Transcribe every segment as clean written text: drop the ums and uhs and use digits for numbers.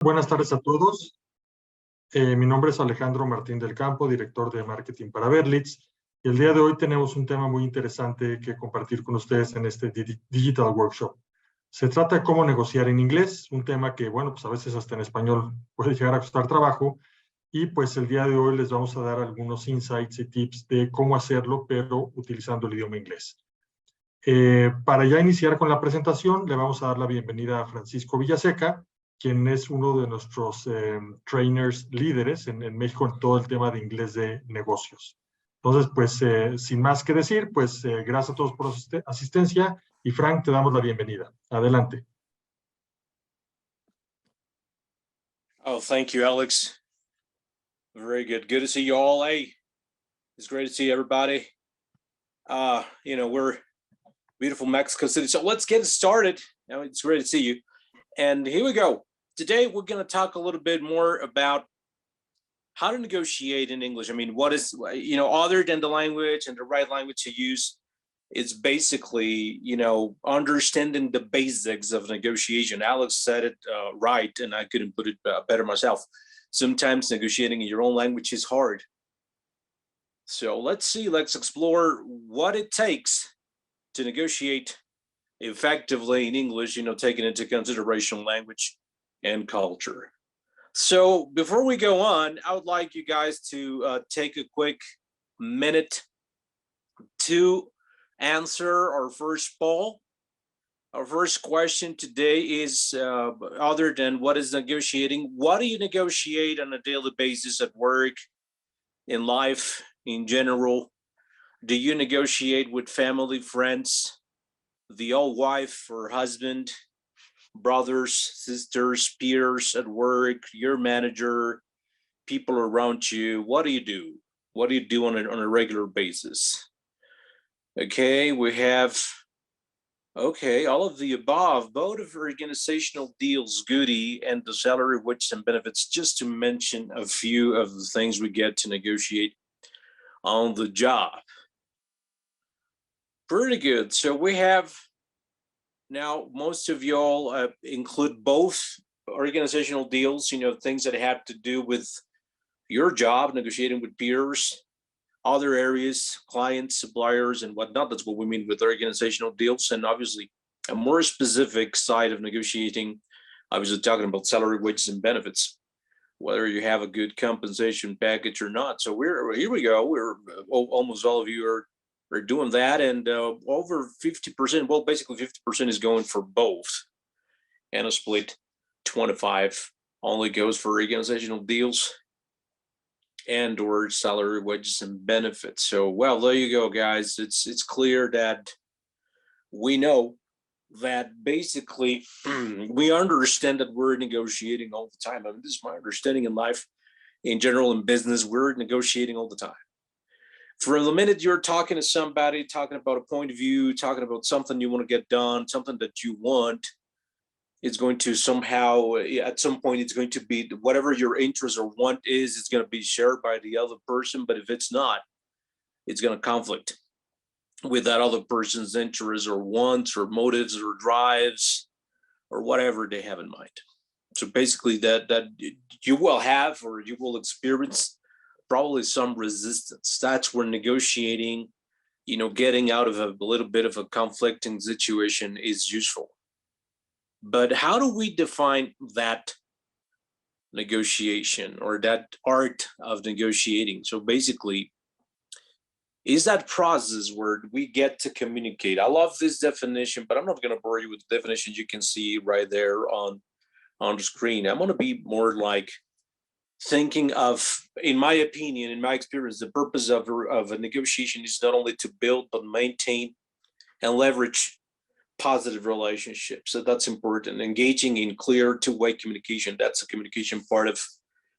Buenas tardes a todos. Mi nombre es Alejandro Martín del Campo, director de marketing para Berlitz. Y el día de hoy tenemos un tema muy interesante que compartir con ustedes en este Digital Workshop. Se trata de cómo negociar en inglés, un tema que, bueno, pues a veces hasta en español puede llegar a costar trabajo. Y pues el día de hoy les vamos a dar algunos insights y tips de cómo hacerlo, pero utilizando el idioma inglés. Para ya iniciar con la presentación, le vamos a dar la bienvenida a Francisco Villaseca, quien es uno de nuestros trainers líderes en México en todo el tema de inglés de negocios. Entonces, pues, sin más que decir, pues, gracias a todos por su asistencia. Y Frank, te damos la bienvenida. Adelante. Oh, thank you, Alex. Very good. Good to see you all. Hey, it's great to see everybody. We're beautiful Mexico City. So let's get started. It's great to see you. And here we go. Today, we're going to talk a little bit more about how to negotiate in English. I mean, what is, other than the language and the right language to use, it's basically, understanding the basics of negotiation. Alex said it right, and I couldn't put it better myself. Sometimes negotiating in your own language is hard. So let's explore what it takes to negotiate effectively in English, taking into consideration language and culture. So before we go on, I would like you guys to take a quick minute to answer our first poll. Our first question today is, other than what is negotiating, what do you negotiate on a daily basis at work, in life, in general? Do you negotiate with family, friends, the old wife or husband, brothers, sisters, peers at work, your manager, people around you? What do you do? What do you do on a regular basis? Okay, we have, all of the above, both of organizational deals, goodie, and the salary, wages, and benefits, just to mention a few of the things we get to negotiate on the job. Pretty good. So we have now, most of y'all include both organizational deals, things that have to do with your job, negotiating with peers, other areas, clients, suppliers, and whatnot. That's what we mean with organizational deals. And obviously, a more specific side of negotiating, obviously talking about salary, wages, and benefits, whether you have a good compensation package or not. So here we go. We're almost all of you are doing that, and over 50%, well, basically 50% is going for both, and a split 25 only goes for organizational deals and or salary, wages, and benefits. So, well, there you go, guys. It's clear that we know that basically we understand that we're negotiating all the time. I mean, this is my understanding in life, in general, in business, we're negotiating all the time. From the minute you're talking to somebody, talking about a point of view, talking about something you want to get done, something that you want, it's going to somehow, at some point, it's going to be whatever your interest or want is, it's going to be shared by the other person. But if it's not, it's going to conflict with that other person's interests or wants or motives or drives or whatever they have in mind. So basically that you will have, or you will experience, probably some resistance. That's where negotiating, getting out of a little bit of a conflicting situation is useful. But how do we define that negotiation or that art of negotiating? So basically, is that process where we get to communicate? I love this definition, but I'm not going to bore you with the definitions you can see right there on the screen. I'm going to be more like thinking of, in my opinion, in my experience, the purpose of a negotiation is not only to build, but maintain and leverage positive relationships. So that's important. Engaging in clear two-way communication. That's a communication part of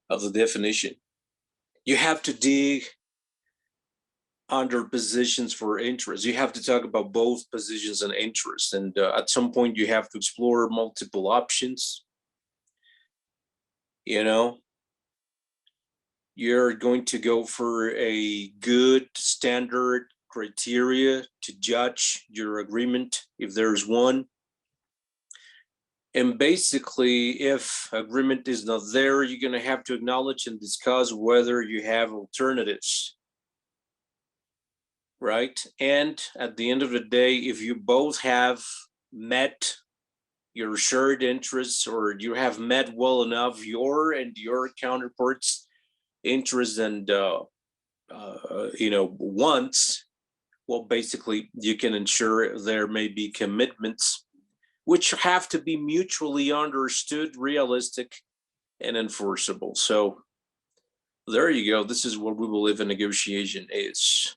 the definition. You have to dig under positions for interest. You have to talk about both positions and interests. And at some point, you have to explore multiple options. You're going to go for a good standard criteria to judge your agreement, if there's one. And basically, if agreement is not there, you're going to have to acknowledge and discuss whether you have alternatives, right? And at the end of the day, if you both have met your shared interests, or you have met well enough your and your counterparts' interests and wants, well, basically, you can ensure there may be commitments which have to be mutually understood, realistic, and enforceable. So there you go. This is what we believe a negotiation is.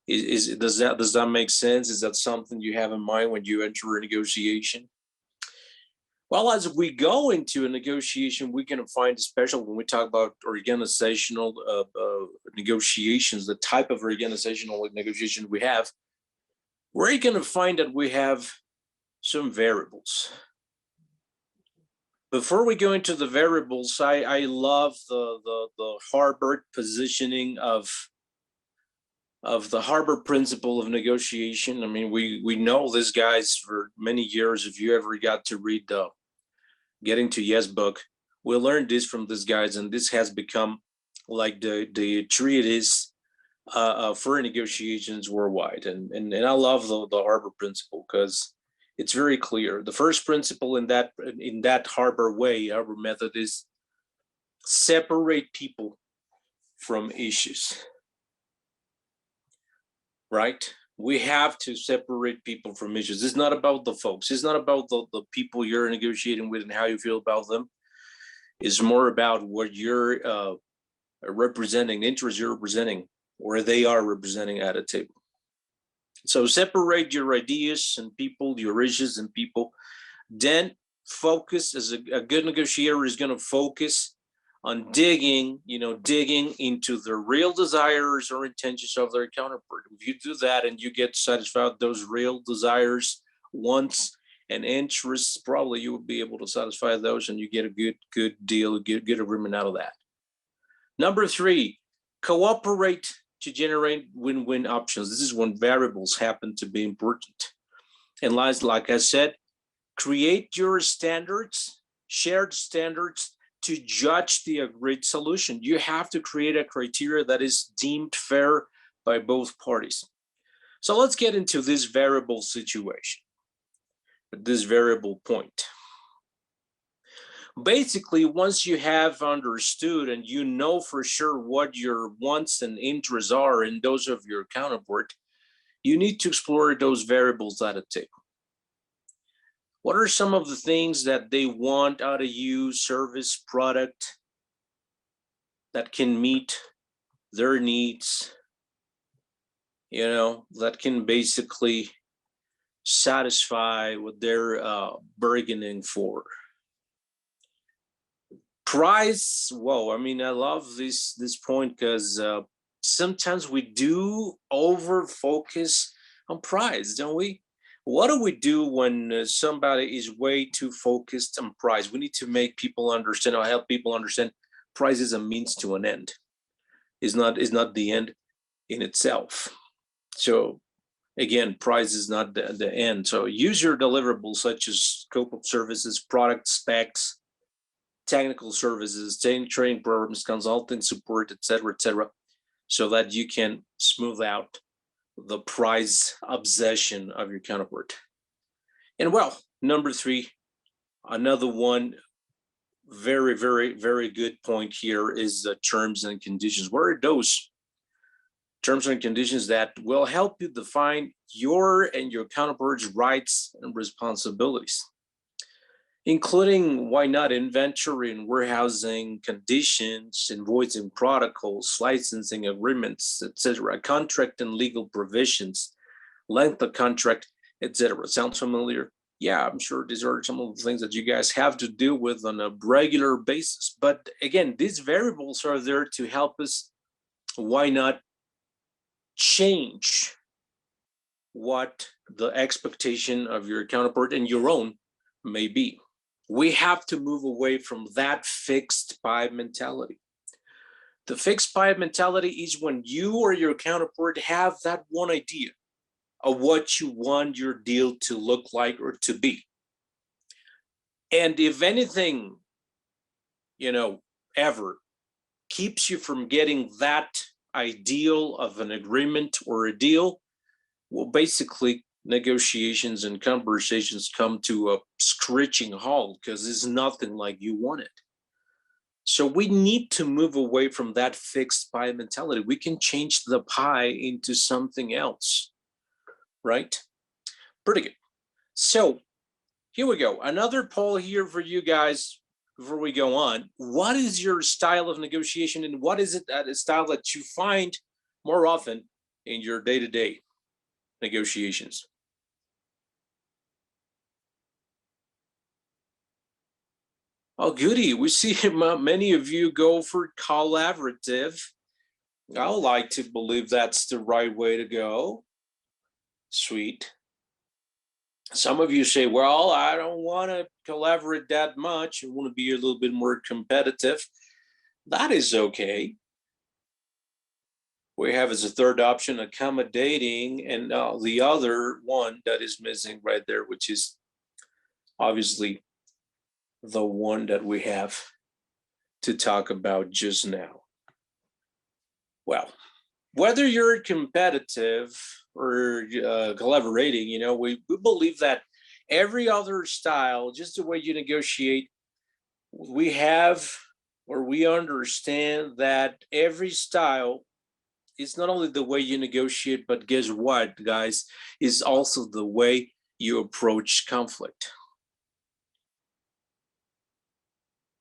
Does that make sense? Is that something you have in mind when you enter a negotiation? Well, as we go into a negotiation, we can find, especially when we talk about organizational negotiations, the type of organizational negotiation we have, we're going to find that we have some variables. Before we go into the variables, I love the Harvard positioning of the Harvard principle of negotiation. I mean, we know these guys for many years. If you ever got to read the Getting to Yes book, we learned this from these guys, and this has become like the treatise for negotiations worldwide. And I love the Harvard principle because it's very clear. The first principle in that Harvard method is separate people from issues, right? We have to separate people from issues. It's not about the folks. It's not about the people you're negotiating with and how you feel about them. It's more about what you're representing, the interests you're representing, or they are representing at a table. So separate your ideas and people, your issues and people. Then focus, as a good negotiator is going to focus on digging into the real desires or intentions of their counterpart. If you do that and you get satisfied with those real desires, wants, and interests, probably you will be able to satisfy those, and you get a good deal, good agreement out of that. Number 3, cooperate to generate win-win options. This is when variables happen to be important. And like I said, create your standards, shared standards, to judge the agreed solution. You have to create a criteria that is deemed fair by both parties. So let's get into this variable situation, this variable point. Basically, once you have understood and you know for sure what your wants and interests are and those of your counterpart, you need to explore those variables at a table. What are some of the things that they want out of you, service, product, that can meet their needs, that can basically satisfy what they're bargaining for? Price, whoa, I mean, I love this point because sometimes we do over focus on price, don't we? What do we do when somebody is way too focused on price? We need to make people understand, or help people understand, price is a means to an end. Is not the end in itself. So again, price is not the end. So use your deliverables such as scope of services, product specs, technical services, training programs, consulting support, etc., so that you can smooth out the price obsession of your counterpart. And well, number 3, another one very, very, very good point here is the terms and conditions. What are those terms and conditions that will help you define your and your counterpart's rights and responsibilities, including, why not, inventory and warehousing conditions, invoicing protocols, licensing agreements, etc., contract and legal provisions, length of contract, etc. Sounds familiar? Yeah, I'm sure these are some of the things that you guys have to deal with on a regular basis. But again, these variables are there to help us, why not, change what the expectation of your counterpart and your own may be. We have to move away from that fixed pipe mentality. The fixed pipe mentality is when you or your counterpart have that one idea of what you want your deal to look like or to be. And if anything, ever keeps you from getting that ideal of an agreement or a deal, well, basically negotiations and conversations come to a screeching halt because it's nothing like you wanted. So we need to move away from that fixed pie mentality. We can change the pie into something else, right? Pretty good. So here we go. Another poll here for you guys before we go on. What is your style of negotiation, and what is it that a style that you find more often in your day-to-day negotiations? Oh, goody. We see many of you go for collaborative. I like to believe that's the right way to go. Sweet. Some of you say, well, I don't want to collaborate that much. I want to be a little bit more competitive. That is okay. We have as a third option accommodating, and the other one that is missing right there, which is obviously the one that we have to talk about just now. Well, whether you're competitive or collaborating, we believe that every other style, just the way you negotiate, we have, or we understand that every style is not only the way you negotiate, but guess what, guys, is also the way you approach conflict.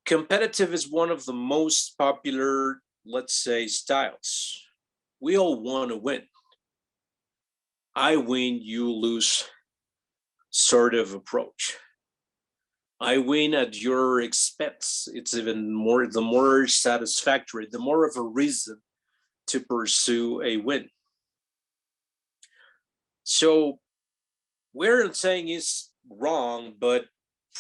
Competitive is one of the most popular, let's say, styles. We all want to win. I win, you lose sort of approach. I win at your expense. It's even more, the more satisfactory, the more of a reason to pursue a win. So we're saying it's wrong, but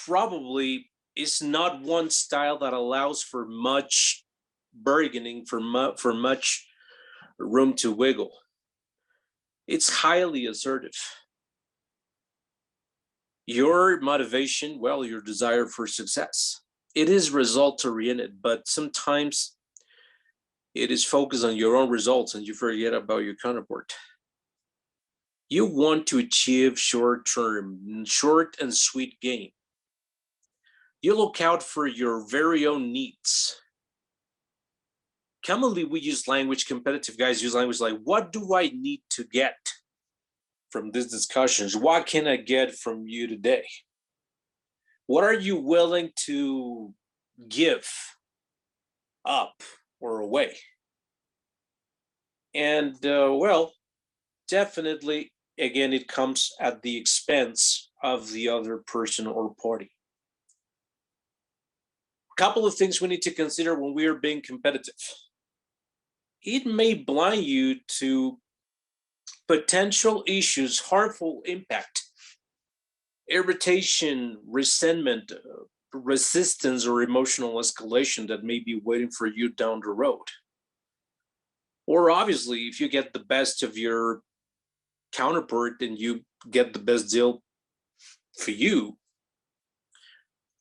probably it's not one style that allows for much bargaining, for much room to wiggle. It's highly assertive. Your motivation, well, your desire for success, it is result oriented, but sometimes it is focused on your own results and you forget about your counterpart. You want to achieve short and sweet gain. You look out for your very own needs. Commonly, we use language, competitive guys use language like, what do I need to get from these discussions? What can I get from you today? What are you willing to give up or away? And well, definitely, again, it comes at the expense of the other person or party. A couple of things we need to consider when we are being competitive. It may blind you to potential issues, harmful impact, irritation, resentment, resistance, or emotional escalation that may be waiting for you down the road. Or obviously, if you get the best of your counterpart and you get the best deal for you,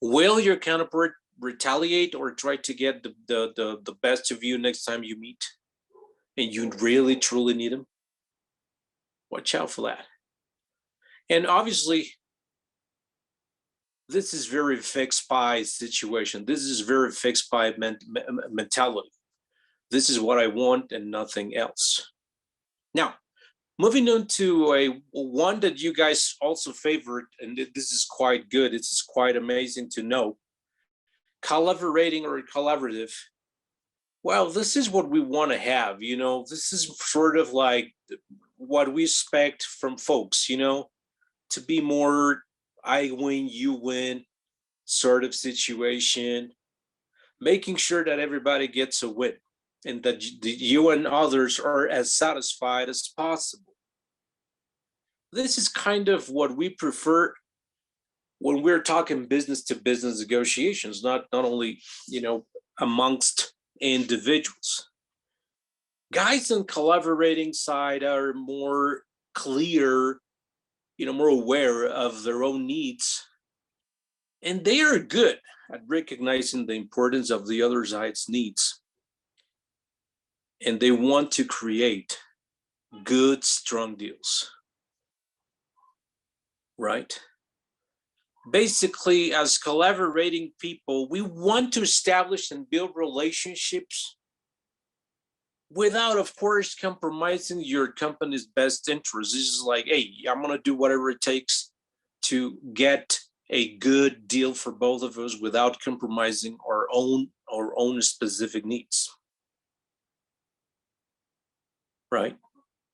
will your counterpart retaliate or try to get the best of you next time you meet and you really truly need them? Watch out for that. And obviously, this is very fixed pie situation. This is very fixed pie mentality. This is what I want and nothing else. Now, moving on to a one that you guys also favored, and this is quite good. It's quite amazing to know. Collaborating or collaborative. Well, this is what we want to have. This is sort of like what we expect from folks, to be more I win, you win sort of situation, making sure that everybody gets a win and that you and others are as satisfied as possible. This is kind of what we prefer when we're talking business to business negotiations, not only, amongst individuals. Guys on collaborating side are more clear, more aware of their own needs And they are good at recognizing the importance of the other side's needs. And they want to create good, strong deals. Right? Basically, as collaborating people, we want to establish and build relationships without, of course, compromising your company's best interests. This is like, hey, I'm going to do whatever it takes to get a good deal for both of us without compromising our own specific needs. Right?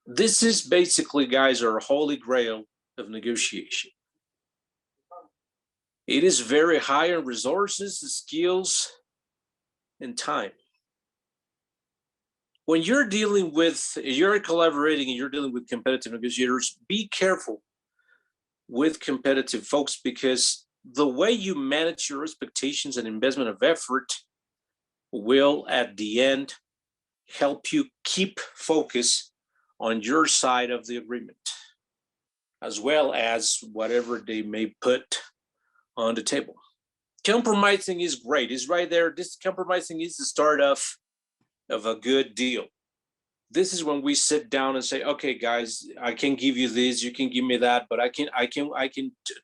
This is basically, guys, our holy grail of negotiation. It is very high in resources, skills, and time. When you're collaborating and you're dealing with competitive negotiators, be careful with competitive folks, because the way you manage your expectations and investment of effort will, at the end, help you keep focus on your side of the agreement, as well as whatever they may put on the table. Compromising is great. It's right there. This compromising is the start of a good deal. This is when we sit down and say, okay, guys, I can give you this, you can give me that, but I can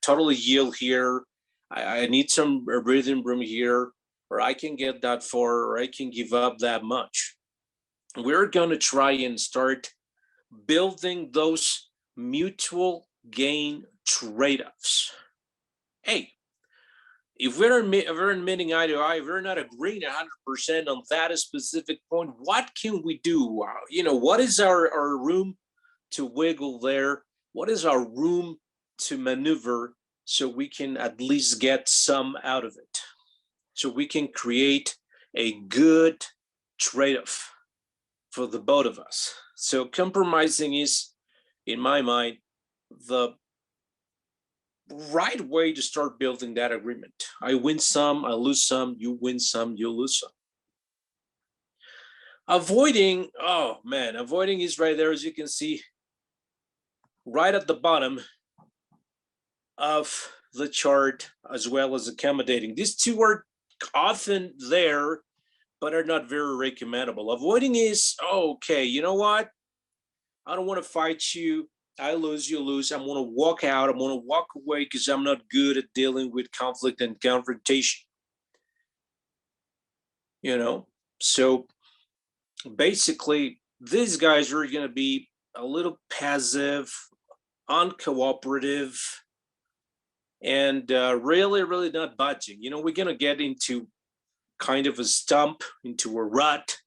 totally yield here. I need some breathing room here, or I can get that far, or I can give up that much. We're going to try and start building those mutual gain trade-offs. Hey, if we're admitting eye to eye, if we're not agreeing 100% on that specific point, what can we do? What is our room to wiggle there? What is our room to maneuver so we can at least get some out of it? So we can create a good trade-off for the both of us. So compromising is, in my mind, the right way to start building that agreement. I win some, I lose some, you win some, you lose some. Avoiding is right there, as you can see, right at the bottom of the chart, as well as accommodating. These two are often there, but are not very recommendable. Avoiding is, okay, you know what? I don't want to fight you. I lose, you lose. I'm going to walk out. I'm going to walk away because I'm not good at dealing with conflict and confrontation. So basically, these guys are going to be a little passive, uncooperative, and really, really not budging. We're going to get into kind of a stump, into a rut,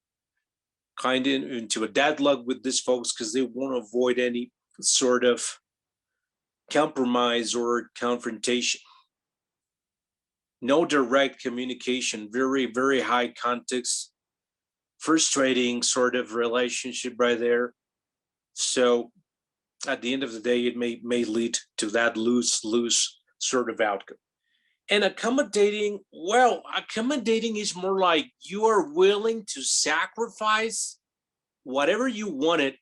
kind of into a deadlock with these folks because they want to avoid any sort of compromise or confrontation. No direct communication, very, very high context, frustrating sort of relationship right there. So at the end of the day, it may lead to that lose-lose sort of outcome. And accommodating is more like you are willing to sacrifice whatever you wanted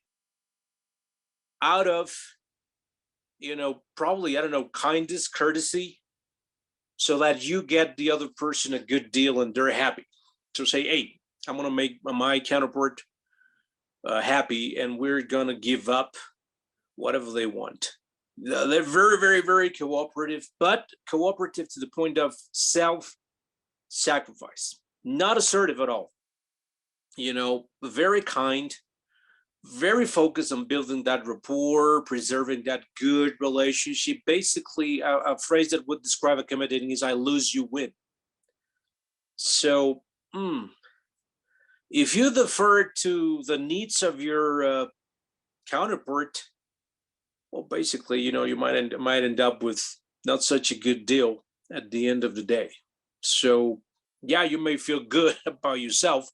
out of, probably, kindness, courtesy, so that you get the other person a good deal and they're happy. So say, hey, I'm going to make my counterpart happy, and we're going to give up whatever they want. They're very, very, very cooperative, but cooperative to the point of self-sacrifice, not assertive at all. Very kind, very focused on building that rapport, preserving that good relationship. Basically, a phrase that would describe accommodating is I lose, you win. So if you defer to the needs of your counterpart, well, basically, you might end up with not such a good deal at the end of the day. So yeah, you may feel good about yourself,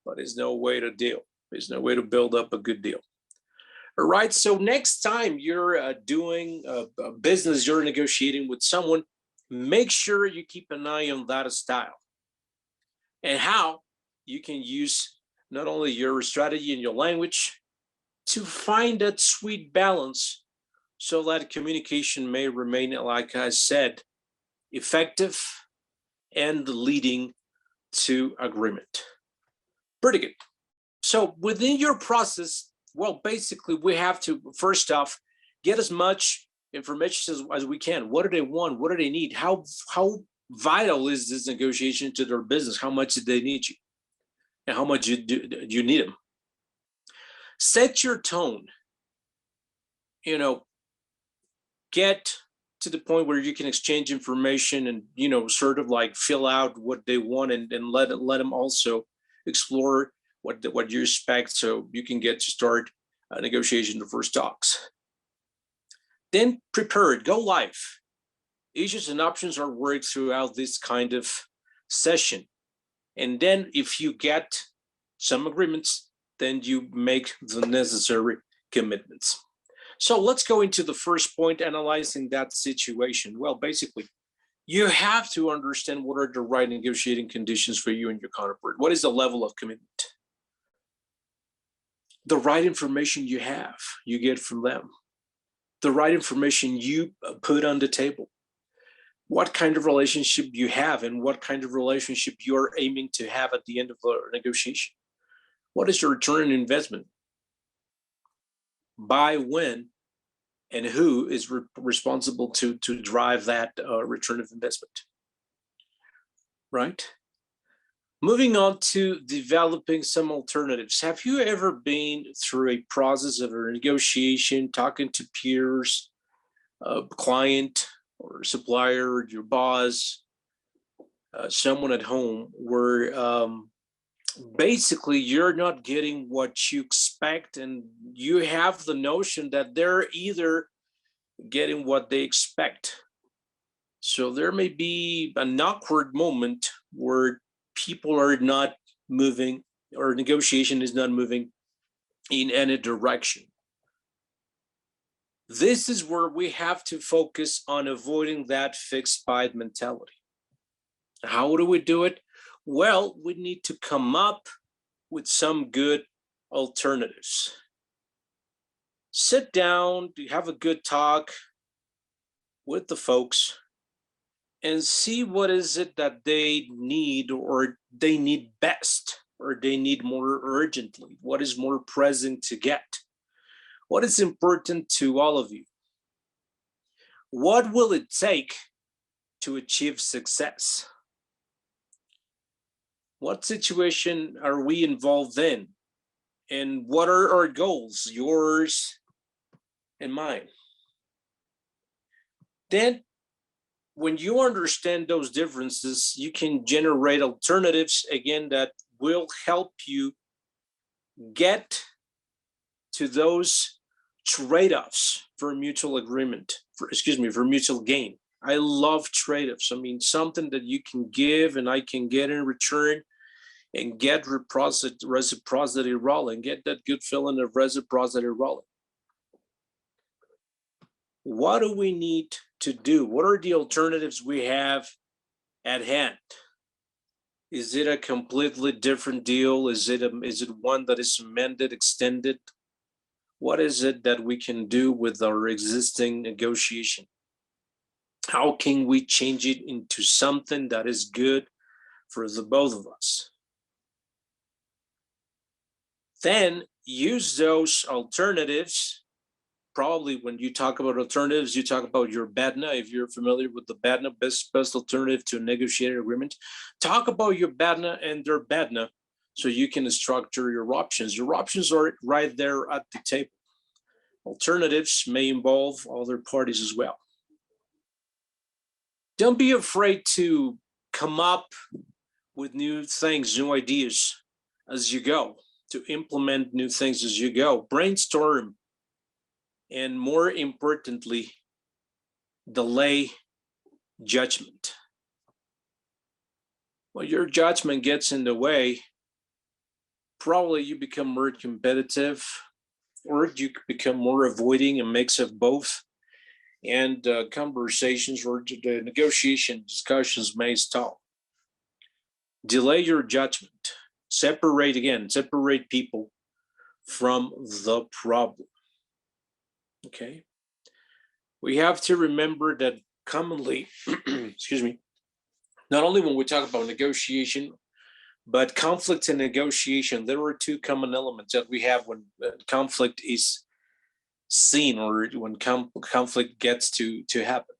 but there's no way to deal. There's no way to build up a good deal. All right. So next time you're doing a business, you're negotiating with someone, make sure you keep an eye on that style and how you can use not only your strategy and your language to find that sweet balance so that communication may remain, like I said, effective, and leading to agreement. Pretty good. So within your process, well, basically we have to, first off, get as much information as we can. What do they want? What do they need? How vital is this negotiation to their business? How much do they need you? And how much do you need them? Set your tone. Get to the point where you can exchange information and, sort of like fill out what they want and let them also explore what you expect, so you can get to start a negotiation, the first talks. Then prepare it, go live. Issues and options are worked throughout this kind of session. And then if you get some agreements, then you make the necessary commitments. So let's go into the first point, analyzing that situation. Well, basically, you have to understand what are the right negotiating conditions for you and your counterpart. What is the level of commitment? The right information you have, you get from them. The right information you put on the table. What kind of relationship you have and what kind of relationship you're aiming to have at the end of the negotiation. What is your return on investment? By when and who is responsible to drive that return of investment, right? Moving on to developing some alternatives. Have you ever been through a process of a negotiation, talking to peers, a client or supplier, or your boss, someone at home, where basically you're not getting what you expect, and you have the notion that they're either getting what they expect? So there may be an awkward moment where people are not moving, or negotiation is not moving in any direction. This is where we have to focus on avoiding that fixed fight mentality. How do we do it? Well, we need to come up with some good alternatives. Sit down, have a good talk with the folks and see what is it that they need, or they need best, or they need more urgently. What is more present to get? What is important to all of you? What will it take to achieve success? What situation are we involved in? And what are our goals, yours and mine? Then, when you understand those differences, you can generate alternatives, again, that will help you get to those trade-offs for mutual agreement, for mutual gain. I love trade-offs. I mean, something that you can give and I can get in return, and get reciprocity rolling, get that good feeling of reciprocity rolling. What do we need to do? What are the alternatives we have at hand? Is it a completely different deal? Is it one that is amended, extended? What is it that we can do with our existing negotiation? How can we change it into something that is good for the both of us? Then use those alternatives. Probably when you talk about alternatives, you talk about your BATNA. If you're familiar with the BATNA, best alternative to a negotiated agreement, talk about your BATNA and their BATNA so you can structure your options. Your options are right there at the table. Alternatives may involve other parties as well. Don't be afraid to come up with new things, new ideas as you go, to implement new things as you go. Brainstorm, and more importantly, delay judgment. When your judgment gets in the way, probably you become more competitive, or you become more avoiding, a mix of both, and conversations or the negotiation discussions may stall. Delay your judgment. Separate people from the problem. Okay. We have to remember that commonly, excuse me, not only when we talk about negotiation, but conflict and negotiation, there are two common elements that we have when conflict is seen, or when conflict gets to happen.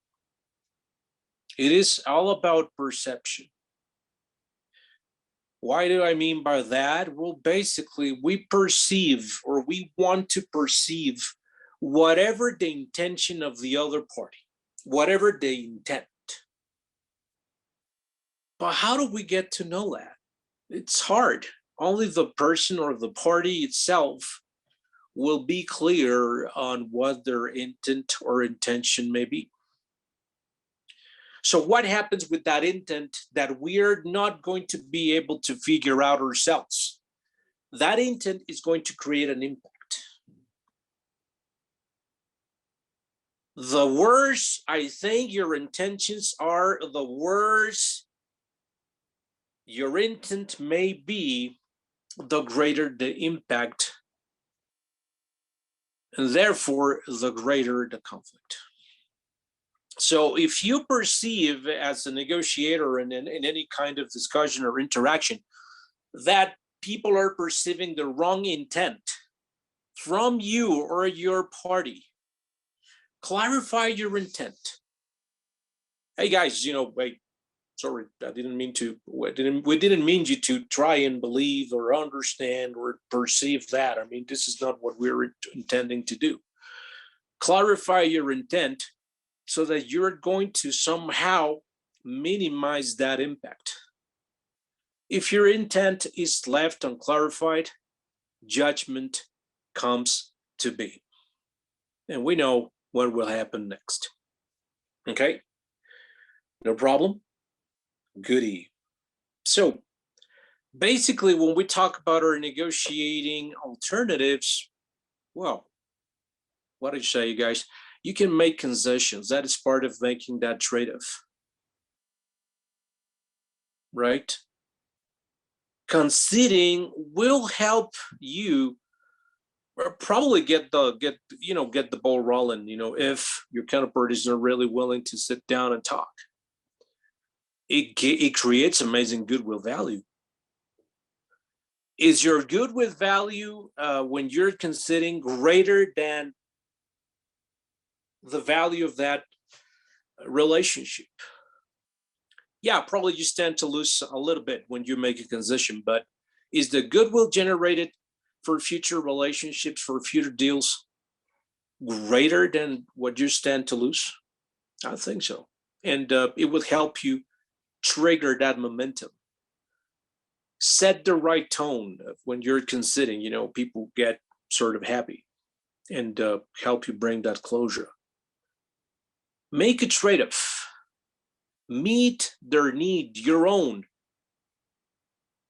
It is all about perception. Why do I mean by that? Well, basically, we perceive, or we want to perceive, whatever the intention of the other party, whatever the intent. But how do we get to know that? It's hard. Only the person or the party itself will be clear on what their intent or intention may be. So what happens with that intent that we're not going to be able to figure out ourselves? That intent is going to create an impact. The worse I think your intentions are, the worse your intent may be, the greater the impact, and therefore the greater the conflict. So if you perceive as a negotiator in any kind of discussion or interaction that people are perceiving the wrong intent from you or your party, clarify your intent. Hey guys, wait, sorry, I didn't mean to, we didn't mean you to try and believe or understand or perceive that. I mean, this is not what we're intending to do. Clarify your intent so that you're going to somehow minimize that impact. If your intent is left unclarified, judgment comes to be. And we know what will happen next. Okay? No problem? Goody. So basically, when we talk about our negotiating alternatives, well, what did you say, you guys? You can make concessions. That is part of making that trade-off, right? Conceding will help you probably get the ball rolling. If your counterpart is not really willing to sit down and talk, it creates amazing goodwill value. Is your goodwill value when you're conceding greater than the value of that relationship? Yeah, probably you stand to lose a little bit when you make a concession, but is the goodwill generated for future relationships, for future deals, greater than what you stand to lose? I think so. And it would help you trigger that momentum. Set the right tone when you're conceding, people get sort of happy, and help you bring that closure. Make a trade-off. Meet their need, your own.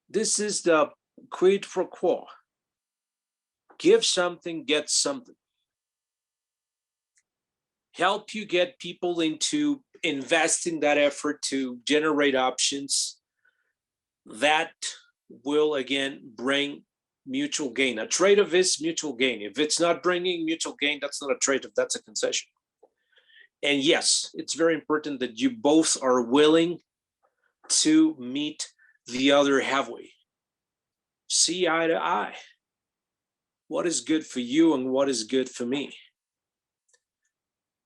This is the quid pro quo. Give something, get something. Help you get people into investing that effort to generate options that will, again, bring mutual gain. A trade-off is mutual gain. If it's not bringing mutual gain, that's not a trade-off, that's a concession. And yes, it's very important that you both are willing to meet the other halfway. See eye to eye. What is good for you and what is good for me?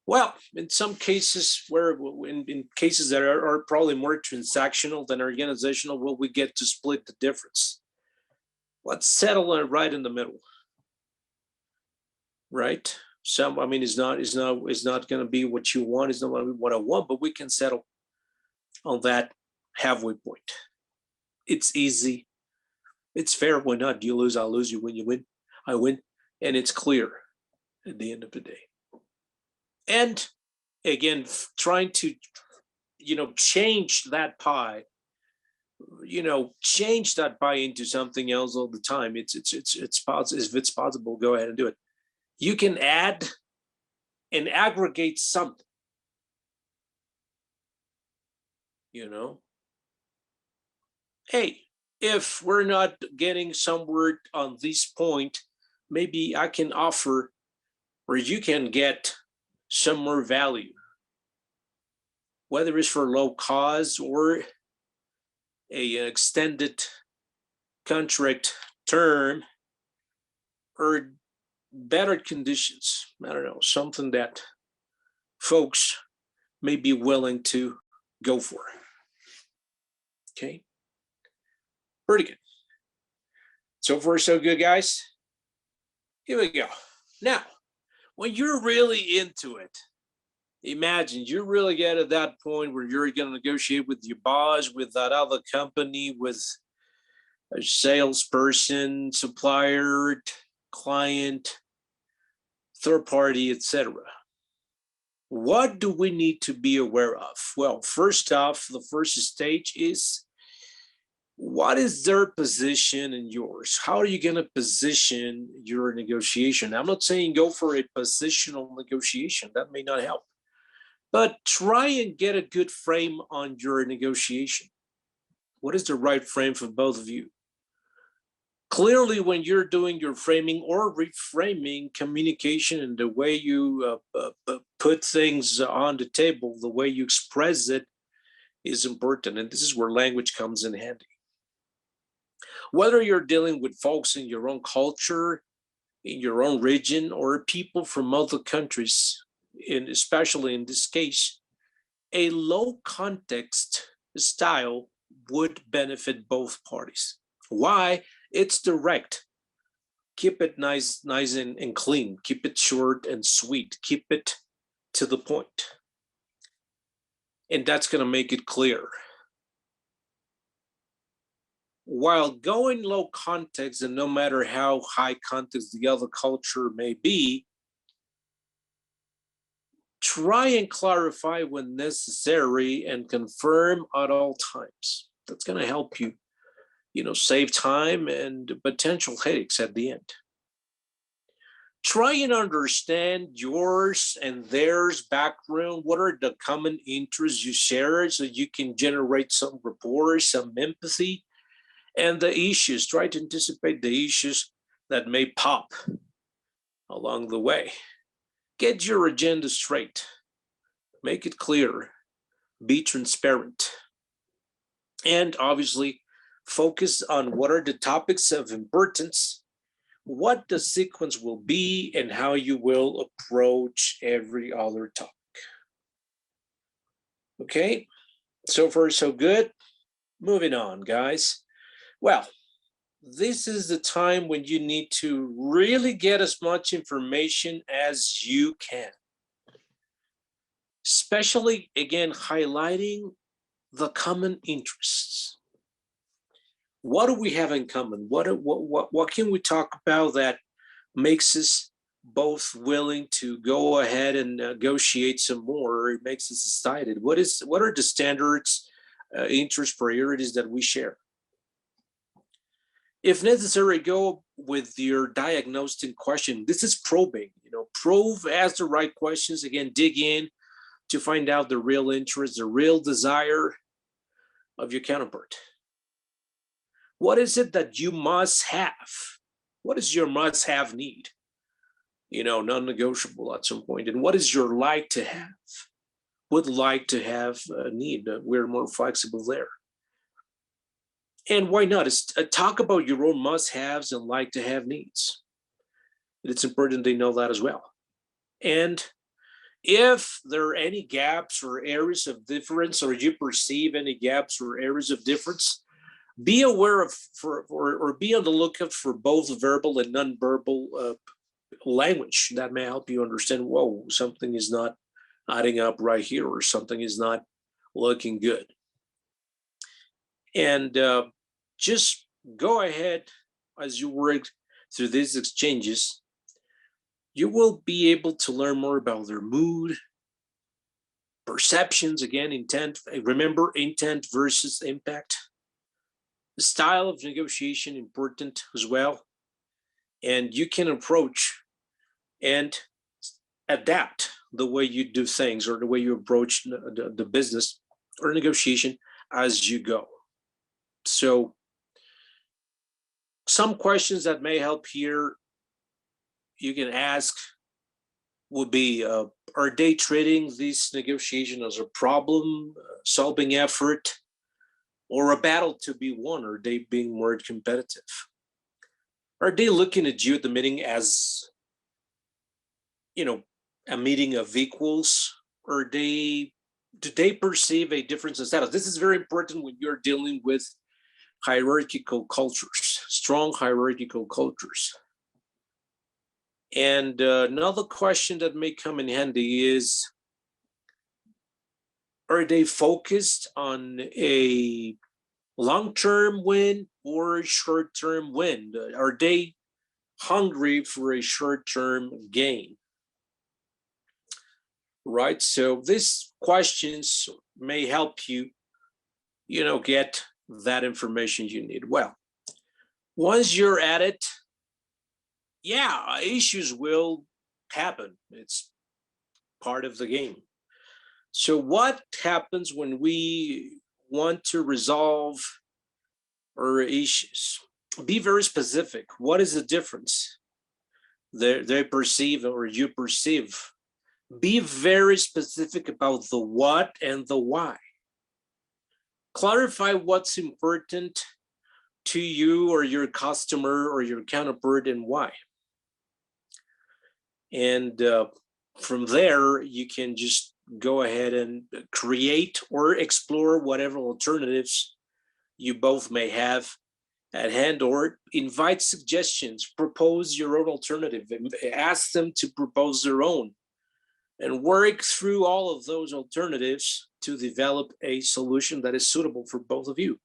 Well, in some cases, in cases that are probably more transactional than organizational, well, we get to split the difference. Let's settle it right in the middle, right? It's not going to be what you want. It's not going to be what I want, but we can settle on that halfway point. It's easy. It's fair. Why not? You lose, I lose. You win, you win. I win. And it's clear at the end of the day. And again, trying to, change that pie, change that pie into something else all the time. It's possible. If it's possible, go ahead and do it. You can add and aggregate something, Hey, if we're not getting somewhere on this point, maybe I can offer, or you can get some more value. whether it's for low cost or an extended contract term or better conditions. I don't know, something that folks may be willing to go for. Okay, pretty good. So far, so good, guys. Here we go. Now, when you're really into it, imagine you really get to that point where you're going to negotiate with your boss, with that other company, with a salesperson, supplier, client, third party, etc. What do we need to be aware of? Well, first off, the first stage is, what is their position and yours? How are you going to position your negotiation? I'm not saying go for a positional negotiation. That may not help. But try and get a good frame on your negotiation. What is the right frame for both of you? Clearly, when you're doing your framing or reframing communication and the way you put things on the table, the way you express it is important. And this is where language comes in handy. Whether you're dealing with folks in your own culture, in your own region, or people from other countries, especially in this case, a low context style would benefit both parties. Why? It's direct. Keep it nice and clean. Keep it short and sweet. Keep it to the point. And that's going to make it clear. While going low context, and no matter how high context the other culture may be, try and clarify when necessary and confirm at all times. That's going to help you, save time and potential headaches at the end. Try and understand yours and theirs background. What are the common interests you share so you can generate some rapport, some empathy, and the issues. Try to anticipate the issues that may pop along the way. Get your agenda straight. Make it clear. Be transparent. And obviously, focus on what are the topics of importance, what the sequence will be, and how you will approach every other topic. Okay, so far so good. Moving on, guys. Well, this is the time when you need to really get as much information as you can. Especially, again, highlighting the common interests. What do we have in common? What can we talk about that makes us both willing to go ahead and negotiate some more? It makes us excited. What are the standards, interest, priorities that we share? If necessary, go with your diagnostic question. This is probing. Probe, ask the right questions. Again, dig in to find out the real interest, the real desire of your counterpart. What is it that you must have? What is your must-have need? Non-negotiable at some point. And what is your like to have? Would like to have a need? We're more flexible there. And why not? Talk about your own must-haves and like to have needs. It's important they know that as well. And if there are any gaps or areas of difference, or you perceive any gaps or areas of difference, be aware of or be on the lookout for both verbal and nonverbal language that may help you understand, whoa, something is not adding up right here, or something is not looking good. And just go ahead as you work through these exchanges. You will be able to learn more about their mood, perceptions, again, intent. Remember, intent versus impact. The style of negotiation, important as well. And you can approach and adapt the way you do things, or the way you approach the business or negotiation as you go. So some questions that may help here you can ask would be, are they treating this negotiation as a problem solving effort or a battle to be won? Are they being more competitive? Are they looking at you at the meeting as, a meeting of equals? Or do they perceive a difference in status? This is very important when you're dealing with hierarchical cultures, strong hierarchical cultures. And another question that may come in handy is, are they focused on a long-term win or a short-term win? Are they hungry for a short-term gain? Right? So these questions may help you, get that information you need. Well, once you're at it, yeah, issues will happen. It's part of the game. So what happens when we want to resolve our issues? Be very specific. What is the difference they perceive or you perceive? Be very specific about the what and the why. Clarify what's important to you or your customer or your counterpart and why. And from there, you can just go ahead and create or explore whatever alternatives you both may have at hand, or invite suggestions, propose your own alternative, ask them to propose their own, and work through all of those alternatives to develop a solution that is suitable for both of you.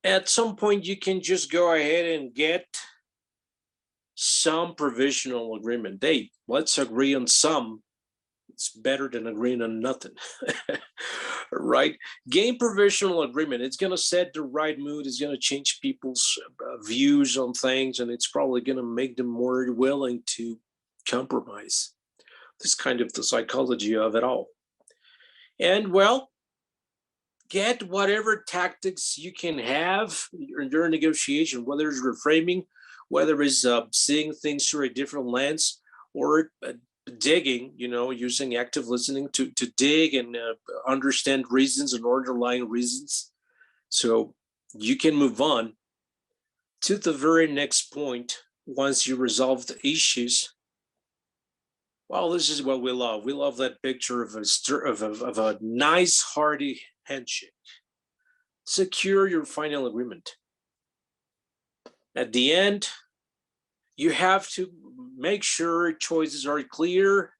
At some point, you can just go ahead and get some provisional agreement. Hey, let's agree on some. It's better than agreeing on nothing, right? Gain provisional agreement. It's going to set the right mood. It's going to change people's views on things, and it's probably going to make them more willing to compromise. This kind of the psychology of it all. And well, get whatever tactics you can have in your negotiation, whether it's reframing, whether it's seeing things through a different lens, or digging, using active listening to dig and understand reasons and underlying reasons. So you can move on to the very next point once you resolve the issues. Well, this is what we love. We love that picture of a nice, hearty handshake. Secure your final agreement. At the end, you have to make sure choices are clear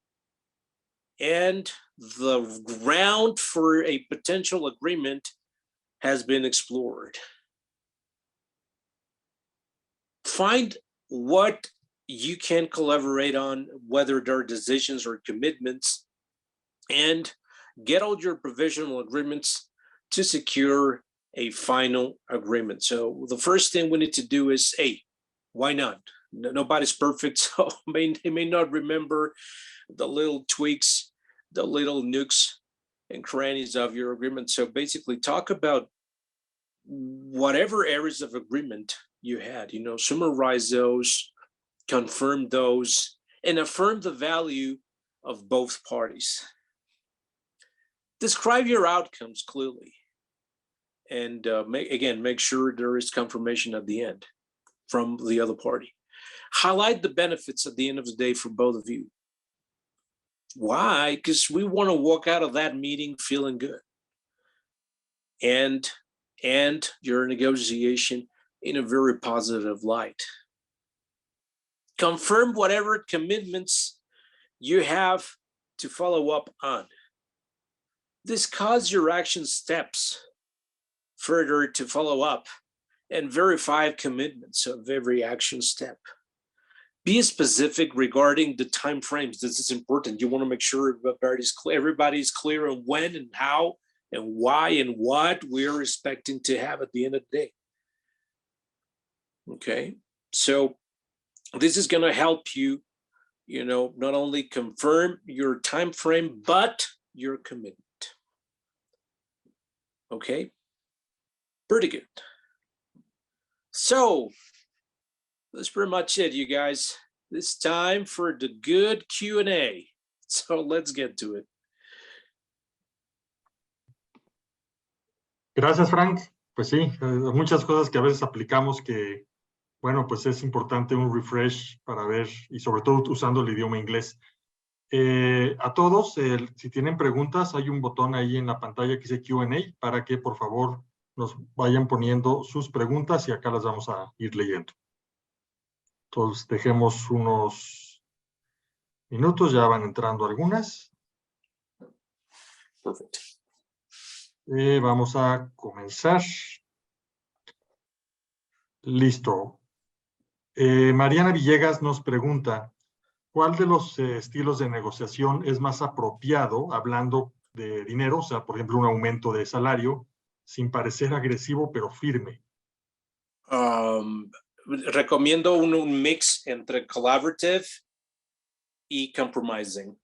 and the ground for a potential agreement has been explored. Find what you can collaborate on, whether there are decisions or commitments, and get all your provisional agreements to secure a final agreement. So the first thing we need to do is, hey, why not? Nobody's perfect, so they may not remember the little tweaks, the little nooks and crannies of your agreement. So basically talk about whatever areas of agreement you had, summarize those, confirm those, and affirm the value of both parties. Describe your outcomes clearly. And make sure there is confirmation at the end from the other party. Highlight the benefits at the end of the day for both of you. Why? Because we want to walk out of that meeting feeling good and your negotiation in a very positive light. Confirm whatever commitments you have to follow up on. Discuss your action steps further to follow up and verify commitments of every action step. Be specific regarding the time frames. This is important. You want to make sure everybody's clear on when and how and why and what we're expecting to have at the end of the day. Okay, so this is going to help you, not only confirm your time frame, but your commitment. Okay, pretty good. So that's pretty much it, you guys. it's time for the good Q&A. So let's get to it. Gracias, Frank. Pues sí, muchas cosas que a veces aplicamos que, bueno, pues es importante un refresh para ver, y sobre todo usando el idioma inglés. A todos, si tienen preguntas, hay un botón ahí en la pantalla que dice Q&A para que, por favor, nos vayan poniendo sus preguntas y acá las vamos a ir leyendo. Entonces, dejemos unos minutos, ya van entrando algunas. Perfect. Vamos a comenzar. Listo. Mariana Villegas nos pregunta, ¿cuál de los estilos de negociación es más apropiado hablando de dinero? O sea, por ejemplo, un aumento de salario, sin parecer agresivo, pero firme. Recomiendo un mix entre collaborative y compromising.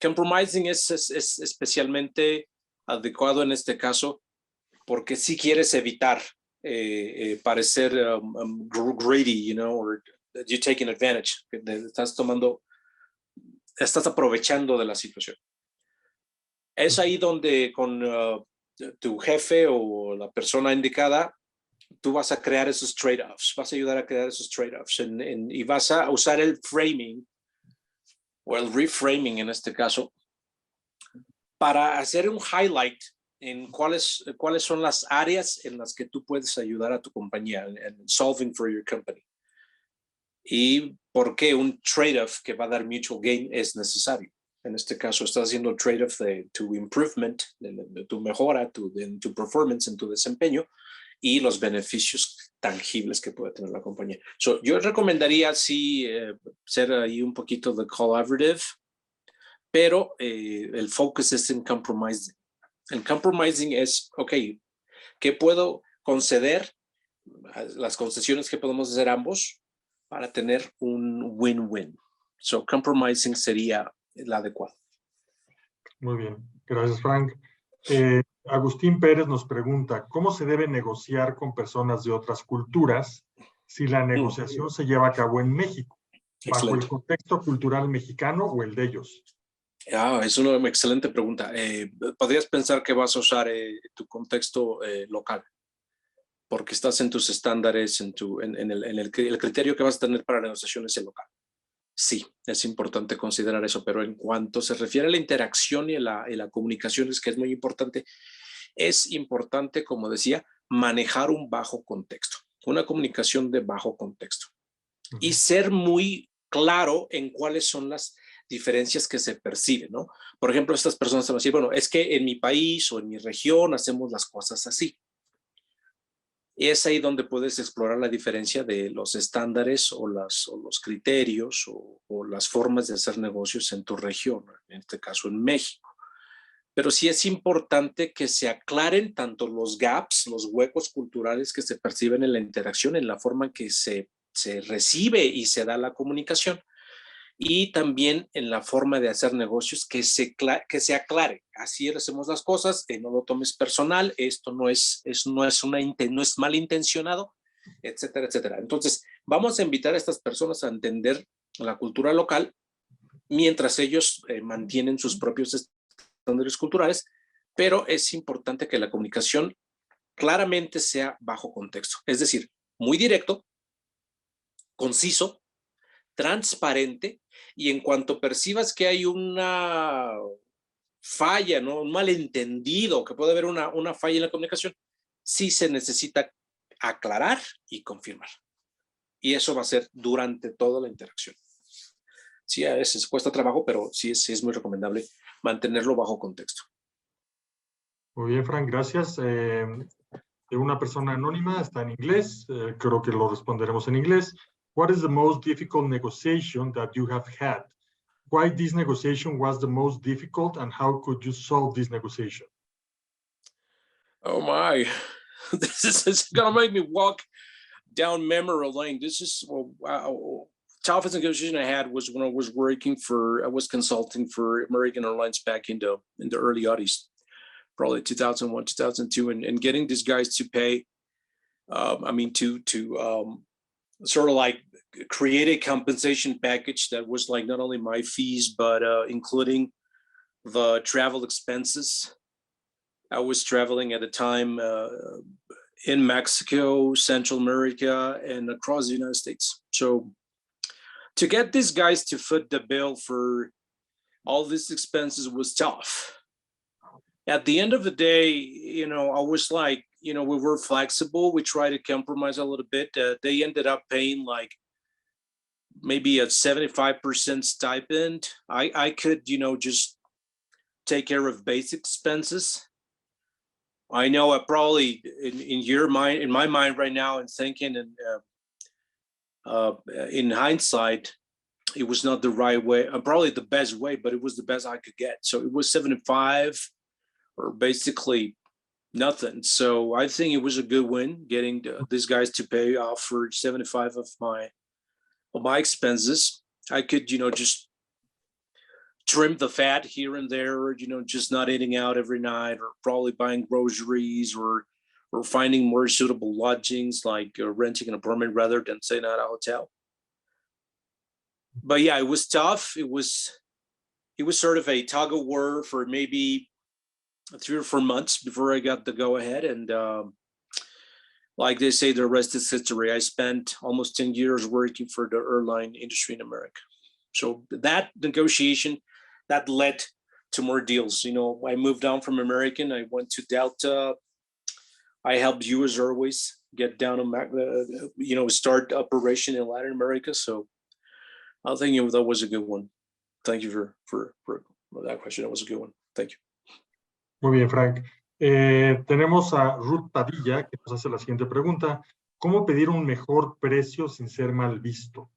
Compromising es especialmente adecuado en este caso porque si quieres evitar parecer greedy, you know, or you're taking advantage. Estás aprovechando de la situación. Es ahí donde con tu jefe o la persona indicada, tú vas a crear esos trade-offs, vas a ayudar a crear esos trade-offs y vas a usar el framing o el reframing en este caso para hacer un highlight en cuáles son las áreas en las que tú puedes ayudar a tu compañía en solving for your company. Y por qué un trade-off que va a dar mutual gain es necesario. En este caso, estás haciendo el trade-off de tu improvement, de tu mejora, de tu performance, en tu desempeño y los beneficios tangibles que puede tener la compañía. So, yo recomendaría sí ser ahí un poquito de collaborative, pero el focus es en compromising. El compromising es, ok, ¿qué puedo conceder? Las concesiones que podemos hacer ambos para tener un win-win. So, compromising sería el adecuado. Muy bien, gracias, Frank. Agustín Pérez nos pregunta, ¿cómo se debe negociar con personas de otras culturas si la negociación se lleva a cabo en México, bajo Excelente. el contexto cultural mexicano o el de ellos? Es una excelente pregunta. Podrías pensar que vas a usar tu contexto local, porque estás en tus estándares, el criterio que vas a tener para la negociación es el local. Sí, es importante considerar eso, pero en cuanto se refiere a la interacción y a la comunicación, es que es muy importante. Es importante, como decía, manejar un bajo contexto, una comunicación de bajo contexto y ser muy claro en cuáles son las diferencias que se perciben, ¿no? Por ejemplo, estas personas van a decir, bueno, es que en mi país o en mi región hacemos las cosas así. Y es ahí donde puedes explorar la diferencia de los estándares o los criterios o las formas de hacer negocios en tu región, en este caso en México. Pero sí es importante que se aclaren tanto los gaps, los huecos culturales que se perciben en la interacción, en la forma en que se recibe y se da la comunicación, y también en la forma de hacer negocios que se aclare. Así hacemos las cosas, no lo tomes personal, esto no es malintencionado, etcétera, etcétera. Entonces, vamos a invitar a estas personas a entender la cultura local mientras ellos mantienen sus propios estándares culturales, pero es importante que la comunicación claramente sea bajo contexto, es decir, muy directo, conciso, transparente, y en cuanto percibas que hay una falla, ¿no? Un malentendido, que puede haber una falla en la comunicación, sí se necesita aclarar y confirmar. Y eso va a ser durante toda la interacción. Sí, a veces cuesta trabajo, pero sí es muy recomendable mantenerlo bajo contexto. Muy bien, Frank, gracias. De una persona anónima, está en inglés, creo que lo responderemos en inglés. What is the most difficult negotiation that you have had? Why this negotiation was the most difficult and how could you solve this negotiation? Oh my, this is gonna make me walk down memory lane. This is toughest negotiation I had was when I was consulting for American Airlines back in the early 80s, probably 2001, 2002, and getting these guys to pay, sort of like create a compensation package that was like not only my fees, but including the travel expenses. I was traveling at the time in Mexico, Central America, and across the United States. So to get these guys to foot the bill for all these expenses was tough. At the end of the day, you know, I was like, you know, we were flexible. We tried to compromise a little bit. They ended up paying like maybe a 75% stipend. I could, you know, just take care of basic expenses. I know I probably in your mind, in my mind right now, and thinking and in hindsight, it was not the right way, probably the best way, but it was the best I could get. So it was 75 or basically nothing. So I think it was a good win getting these guys to pay off for 75 of my expenses. I could, you know, just trim the fat here and there, you know, just not eating out every night, or probably buying groceries, or finding more suitable lodgings, like renting an apartment rather than staying at a hotel. But yeah, it was tough. It was sort of a tug of war for maybe 3 or 4 months before I got the go ahead. And like they say, the rest is history. I spent almost 10 years working for the airline industry in America. So that negotiation, that led to more deals. You know, I moved on from American. I went to Delta. I helped US Airways get down to, you know, start operation in Latin America. So I think that was a good one. Thank you for that question. That was a good one. Thank you. Muy bien, Frank. Tenemos a Ruth Padilla, que nos hace la siguiente pregunta. ¿Cómo pedir un mejor precio sin ser mal visto?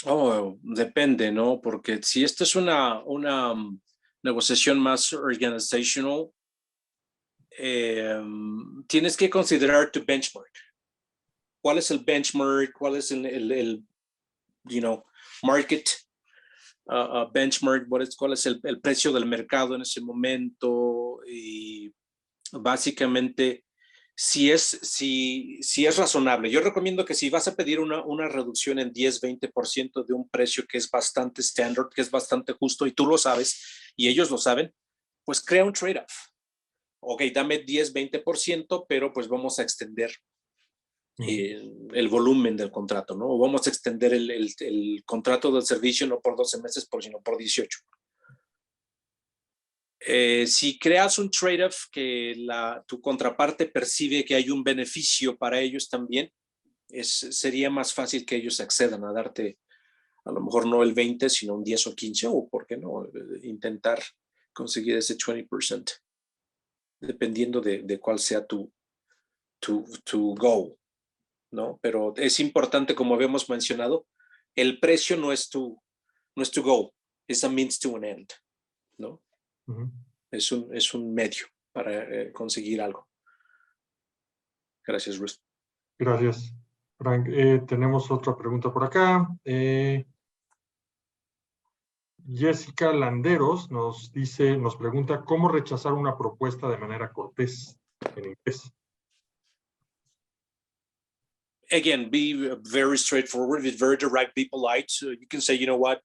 Oh, depende, ¿no? Porque si esta es una negociación más organizational, tienes que considerar tu benchmark. ¿Cuál es el benchmark? ¿Cuál es el you know, market benchmark? ¿Cuál es el precio del mercado en ese momento? Y básicamente, si es razonable. Yo recomiendo que si vas a pedir una reducción en 10-20% de un precio que es bastante estándar, que es bastante justo, y tú lo sabes, y ellos lo saben, pues crea un trade-off. Ok, dame 10-20%, pero pues vamos a extender el volumen del contrato, ¿no? O vamos a extender el contrato del servicio no por 12 meses, sino por 18. Si creas un trade-off que tu contraparte percibe que hay un beneficio para ellos también, sería más fácil que ellos accedan a darte a lo mejor no el 20, sino un 10 o 15, o por qué no, intentar conseguir ese 20%, dependiendo de cuál sea tu goal, ¿no? Pero es importante, como habíamos mencionado, el precio no es tu goal, es a means to an end, ¿no? Uh-huh. Es un medio para conseguir algo. Gracias, Ruth. Gracias, Frank. Tenemos otra pregunta por acá. Jessica Landeros nos pregunta cómo rechazar una propuesta de manera cortés en inglés. Again, be very straightforward, be very direct, be polite. So you can say, you know what,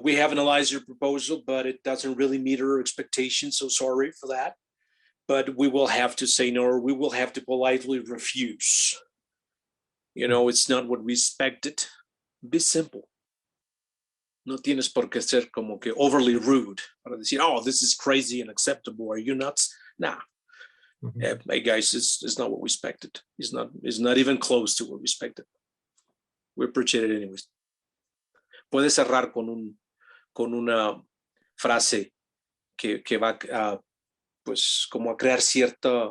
we have analyzed your proposal, but it doesn't really meet our expectations, so sorry for that. But we will have to say no, or we will have to politely refuse. You know, it's not what we expected. Be simple. No tienes por qué ser como que overly rude para decir, oh, this is crazy and unacceptable. Are you nuts? Nah. Mm-hmm. Hey guys, it's not what we expected. It's not even close to what we expected. We appreciate it anyways. Puedes cerrar con una frase que va a, pues, como a crear cierta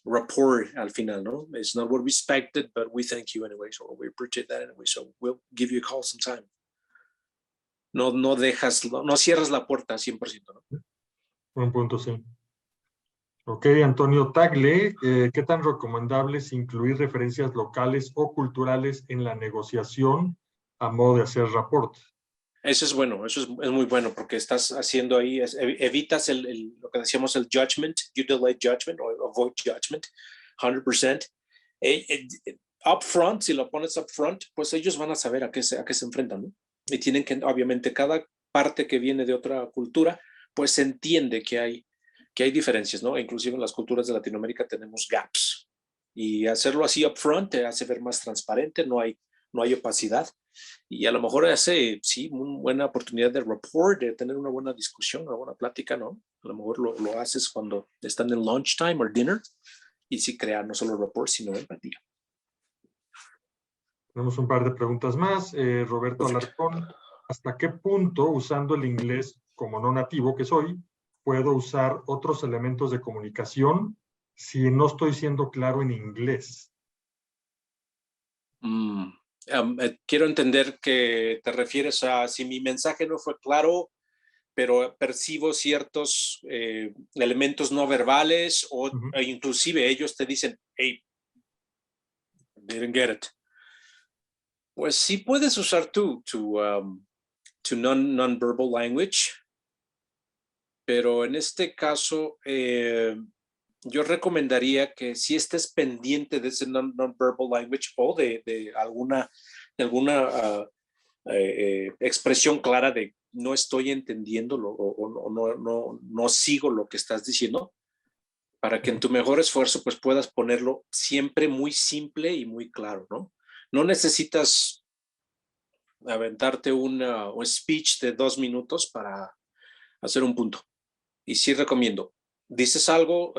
rapport al final, ¿no? It's not what we expected, but we thank you anyways, or we appreciate that anyway, so we'll give you a call sometime. No cierras la puerta 100%, ¿no? Un punto, sí. Ok, Antonio Tagle, ¿qué tan recomendable es incluir referencias locales o culturales en la negociación a modo de hacer rapport? Eso es bueno, eso es muy bueno, porque estás haciendo ahí, evitas lo que decíamos, el judgment, you delay judgment or avoid judgment, 100%. upfront, si lo pones upfront, pues ellos van a saber a qué se enfrentan, ¿no? Y tienen que, obviamente, cada parte que viene de otra cultura, pues se entiende que hay diferencias, ¿no? Inclusive en las culturas de Latinoamérica tenemos gaps. Y hacerlo así upfront te hace ver más transparente, no hay opacidad. Y a lo mejor hace, sí, una buena oportunidad de rapport, de tener una buena discusión, una buena plática, ¿no? A lo mejor lo haces cuando están en lunchtime o dinner y sí crea no solo rapport, sino empatía. Tenemos un par de preguntas más. Roberto Perfecto. Alarcón, ¿hasta qué punto, usando el inglés como no nativo que soy, puedo usar otros elementos de comunicación si no estoy siendo claro en inglés? Quiero entender que te refieres a si mi mensaje no fue claro, pero percibo ciertos elementos no verbales o inclusive ellos te dicen, hey, didn't get it. Pues sí puedes usar tu non-verbal language, pero en este caso yo recomendaría que si estés pendiente de ese non-verbal language o de alguna expresión clara de no estoy entendiéndolo o no sigo lo que estás diciendo, para que en tu mejor esfuerzo pues puedas ponerlo siempre muy simple y muy claro, ¿no? No necesitas aventarte un speech de 2 minutos para hacer un punto. Y sí recomiendo, dices algo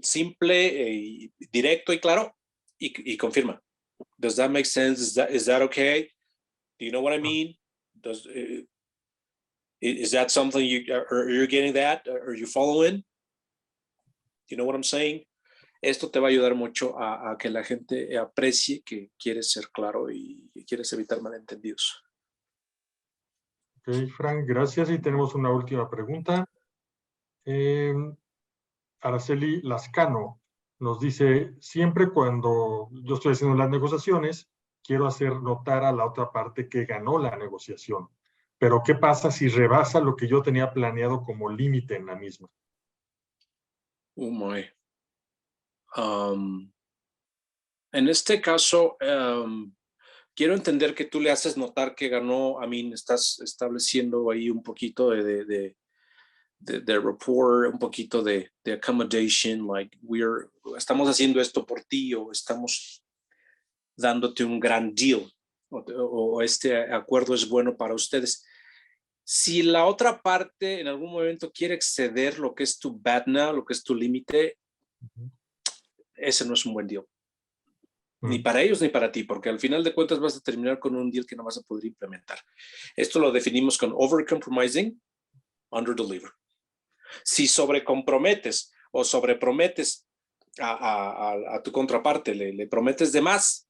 simple, directo y claro y confirma. Does that make sense? Is that okay? Do you know what I mean? Is that something you're getting that? Are you following? Do you know what I'm saying? Esto te va a ayudar mucho a que la gente aprecie que quieres ser claro y quieres evitar malentendidos. Ok, Frank, gracias. Y tenemos una última pregunta. Araceli Lascano nos dice, siempre cuando yo estoy haciendo las negociaciones, quiero hacer notar a la otra parte que ganó la negociación. Pero ¿qué pasa si rebasa lo que yo tenía planeado como límite en la misma? Oh my. En este caso, quiero entender que tú le haces notar que ganó. Estás estableciendo ahí un poquito de rapport, un poquito de accommodation, like estamos haciendo esto por ti o estamos dándote un gran deal o este acuerdo es bueno para ustedes. Si la otra parte en algún momento quiere exceder lo que es tu BATNA, lo que es tu límite, ese no es un buen deal. Ni para ellos ni para ti, porque al final de cuentas vas a terminar con un deal que no vas a poder implementar. Esto lo definimos con over-compromising, under-deliver. Si sobrecomprometes o sobreprometes a tu contraparte, le prometes de más,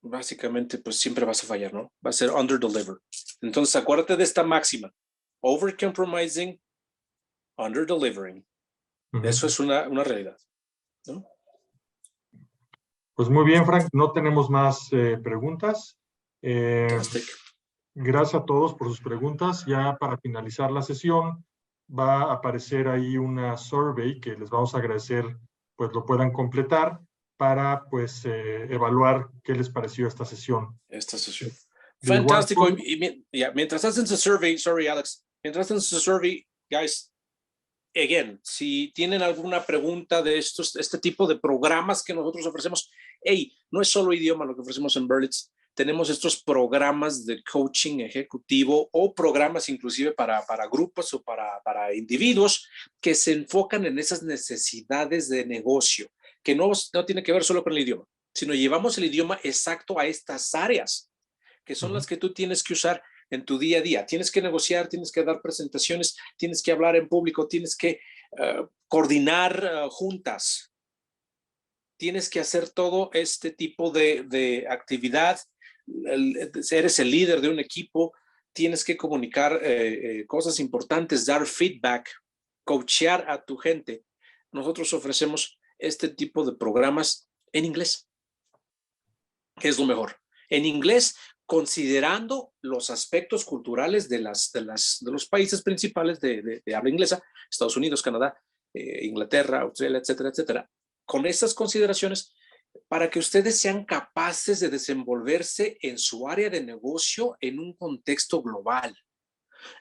básicamente pues siempre vas a fallar, ¿no? Va a ser under-deliver. Entonces acuérdate de esta máxima, over-compromising, under-delivering. Eso es una realidad, ¿no? Pues muy bien, Frank, no tenemos más preguntas. Gracias a todos por sus preguntas. Ya para finalizar la sesión, va a aparecer ahí una survey que les vamos a agradecer, pues lo puedan completar para pues evaluar qué les pareció esta sesión. Fantástico. Mientras hacen su survey, sorry Alex, mientras hacen su survey, guys, again, si tienen alguna pregunta de este tipo de programas que nosotros ofrecemos, hey, no es solo idioma lo que ofrecemos en Berlitz, tenemos estos programas de coaching ejecutivo o programas inclusive para grupos o para individuos que se enfocan en esas necesidades de negocio, que no tiene que ver solo con el idioma, sino llevamos el idioma exacto a estas áreas, que son las que tú tienes que usar en tu día a día. Tienes que negociar, tienes que dar presentaciones, tienes que hablar en público, tienes que coordinar juntas. Tienes que hacer todo este tipo de actividad. Eres el líder de un equipo, tienes que comunicar cosas importantes, dar feedback, coachear a tu gente. Nosotros ofrecemos este tipo de programas en inglés, que es lo mejor. En inglés, considerando los aspectos culturales de los países principales de habla inglesa, Estados Unidos, Canadá, Inglaterra, Australia, etcétera, etcétera. Con estas consideraciones, para que ustedes sean capaces de desenvolverse en su área de negocio en un contexto global.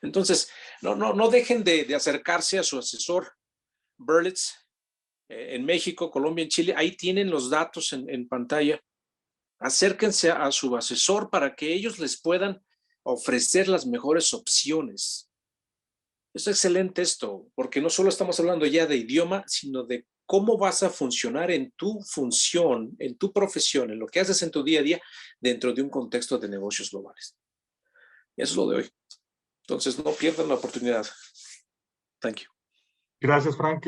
Entonces, no dejen de acercarse a su asesor Berlitz en México, Colombia, en Chile. Ahí tienen los datos en pantalla. Acérquense a su asesor para que ellos les puedan ofrecer las mejores opciones. Es excelente esto, porque no solo estamos hablando ya de idioma, sino de cómo vas a funcionar en tu función, en tu profesión, en lo que haces en tu día a día dentro de un contexto de negocios globales. Y eso es lo de hoy. Entonces, no pierdan la oportunidad. Thank you. Gracias, Frank.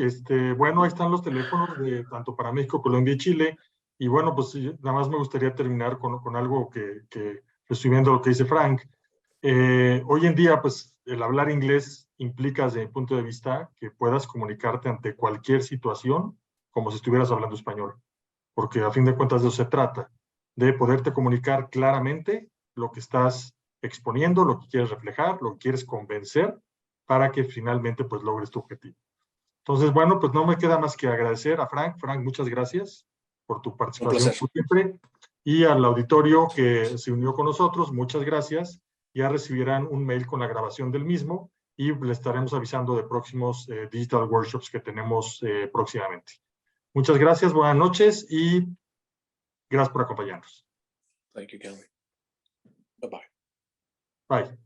Bueno, ahí están los teléfonos de tanto para México, Colombia y Chile. Y bueno, pues nada más me gustaría terminar con algo que resumiendo lo que dice Frank. Hoy en día, pues el hablar inglés implica, desde mi punto de vista, que puedas comunicarte ante cualquier situación como si estuvieras hablando español. Porque a fin de cuentas de eso se trata, de poderte comunicar claramente lo que estás exponiendo, lo que quieres reflejar, lo que quieres convencer, para que finalmente pues logres tu objetivo. Entonces, bueno, pues no me queda más que agradecer a Frank. Frank, muchas gracias por tu participación como siempre. Y al auditorio que se unió con nosotros, muchas gracias. Ya recibirán un mail con la grabación del mismo y le estaremos avisando de próximos digital workshops que tenemos próximamente. Muchas gracias, buenas noches y gracias por acompañarnos. Thank you, Kelly. Bye-bye. Bye.